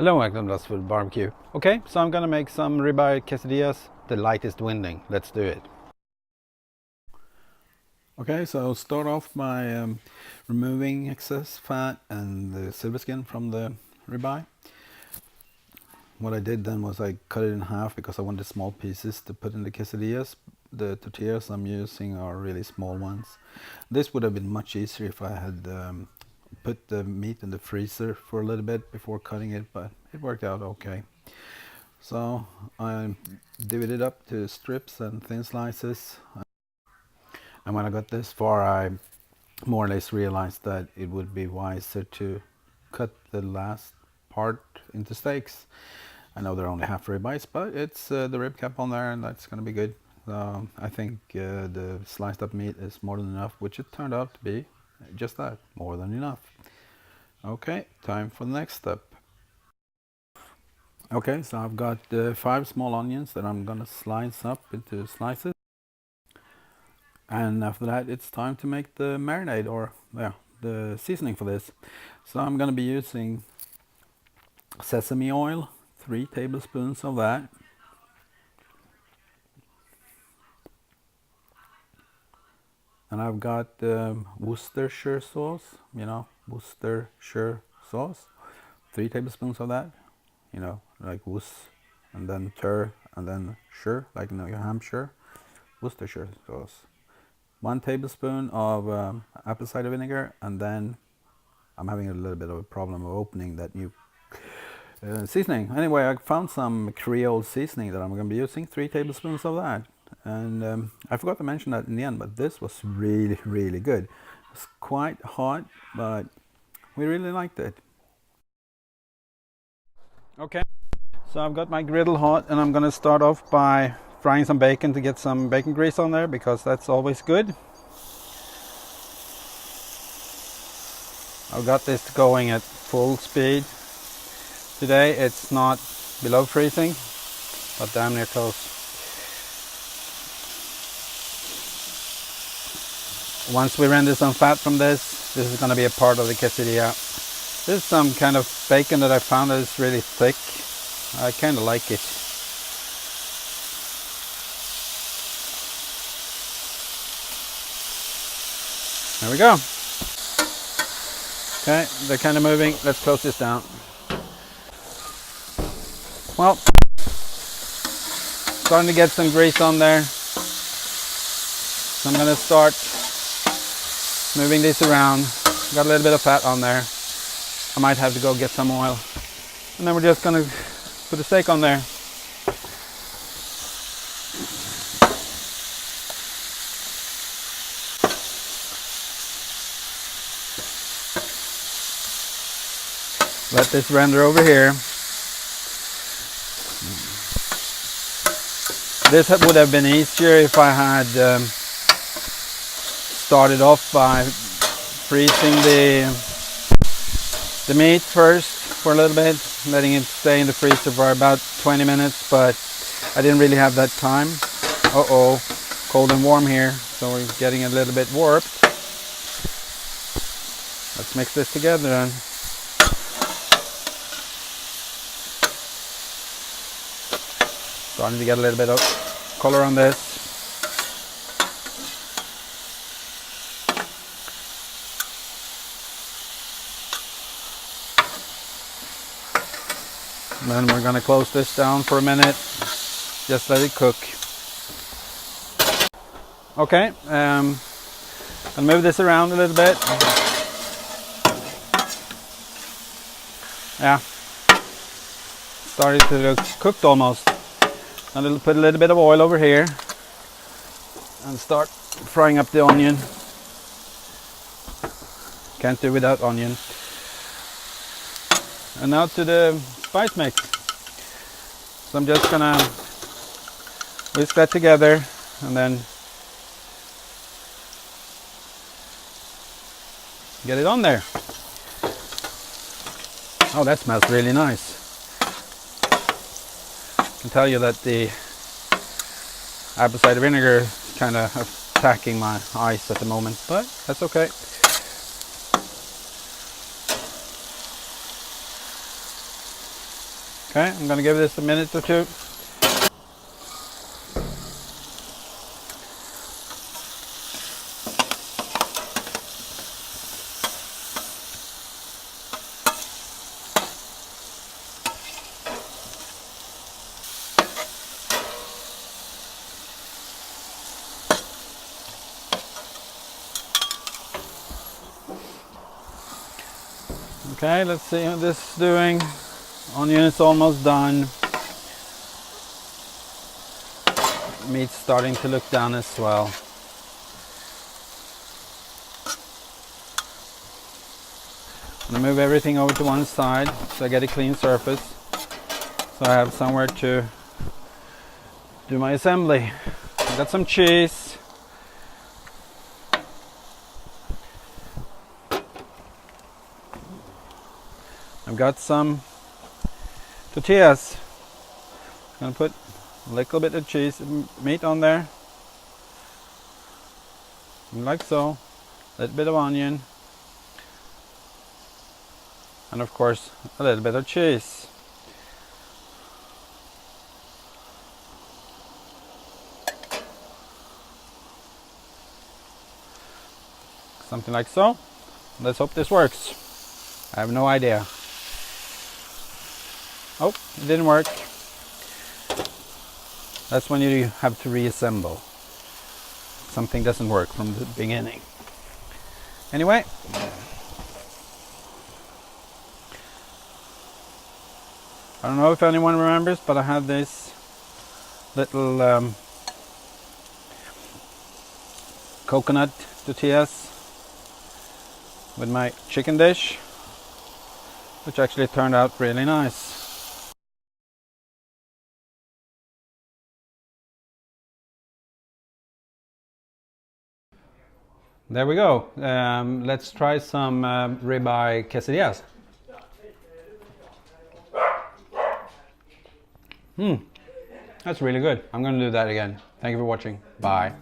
Hello, welcome to Lasse with Barbecue. Okay, so I'm gonna make some Ribeye Quesadillas. The light is winning. Let's do it. Okay, so I'll start off by removing excess fat and the silver skin from the ribeye. What I did then was I cut it in half because I wanted small pieces to put in the quesadillas. The tortillas I'm using are really small ones. This would have been much easier if I had put the meat in the freezer for a little bit before cutting it, but it worked out okay. So I divided it up to strips and thin slices, and when I got this far I more or less realized that it would be wiser to cut the last part into steaks. I know they're only half ribeyes, but it's the rib cap on there and that's gonna be good. I think the sliced up meat is more than enough, which it turned out to be. Just that, more than enough. Okay, time for the next step. Okay, so I've got 5 small onions that I'm gonna slice up into slices. And after that, it's time to make the marinade, or the seasoning for this. So I'm gonna be using sesame oil, 3 tablespoons of that. And I've got Worcestershire sauce, Worcestershire sauce, 3 tablespoons of that, like Worc, and then Ter, and then Shire, like New Hampshire, Worcestershire sauce. 1 tablespoon of apple cider vinegar, and then I'm having a little bit of a problem of opening that new seasoning. Anyway, I found some Creole seasoning that I'm going to be using, 3 tablespoons of that. And I forgot to mention that in the end, but this was really, really good. It's quite hot, but we really liked it. Okay, so I've got my griddle hot, and I'm going to start off by frying some bacon to get some bacon grease on there, because that's always good. I've got this going at full speed. Today it's not below freezing, but damn near close. Once we render some fat from this is going to be a part of the quesadilla. This is some kind of bacon that I found that is really thick. I kind of like it. There we go. Okay, they're kind of moving. Let's close this down. Well, starting to get some grease on there. So I'm going to start moving this around. Got a little bit of fat on there. I might have to go get some oil. And then we're just going to put the steak on there. Let this render over here. This would have been easier if I had started off by freezing the meat first for a little bit, letting it stay in the freezer for about 20 minutes, but I didn't really have that time. Uh-oh, cold and warm here, so we're getting a little bit warped. Let's mix this together then. Starting to get a little bit of color on this. Then we're going to close this down for a minute. Just let it cook. Okay, I'll move this around a little bit. Yeah, started to look cooked almost. I'll put a little bit of oil over here and start frying up the onion. Can't do without onion. And now to the spice mix. So I'm just gonna whisk that together and then get it on there. Oh, that smells really nice. I can tell you that the apple cider vinegar is kind of attacking my eyes at the moment, but that's okay. Okay, I'm gonna give this a minute or two. Okay, let's see how this is doing. Onion is almost done. Meat's starting to look done as well. I'm gonna move everything over to one side so I get a clean surface, so I have somewhere to do my assembly. I got some cheese. I've got some tortillas. I'm gonna put a little bit of cheese, meat on there, like so. A little bit of onion, and of course a little bit of cheese. Something like so. Let's hope this works. I have no idea. Oh, it didn't work. That's when you have to reassemble. Something doesn't work from the beginning. Anyway, I don't know if anyone remembers, but I had this little coconut tortillas with my chicken dish, which actually turned out really nice. There we go. Let's try some ribeye quesadillas. That's really good. I'm going to do that again. Thank you for watching. Bye.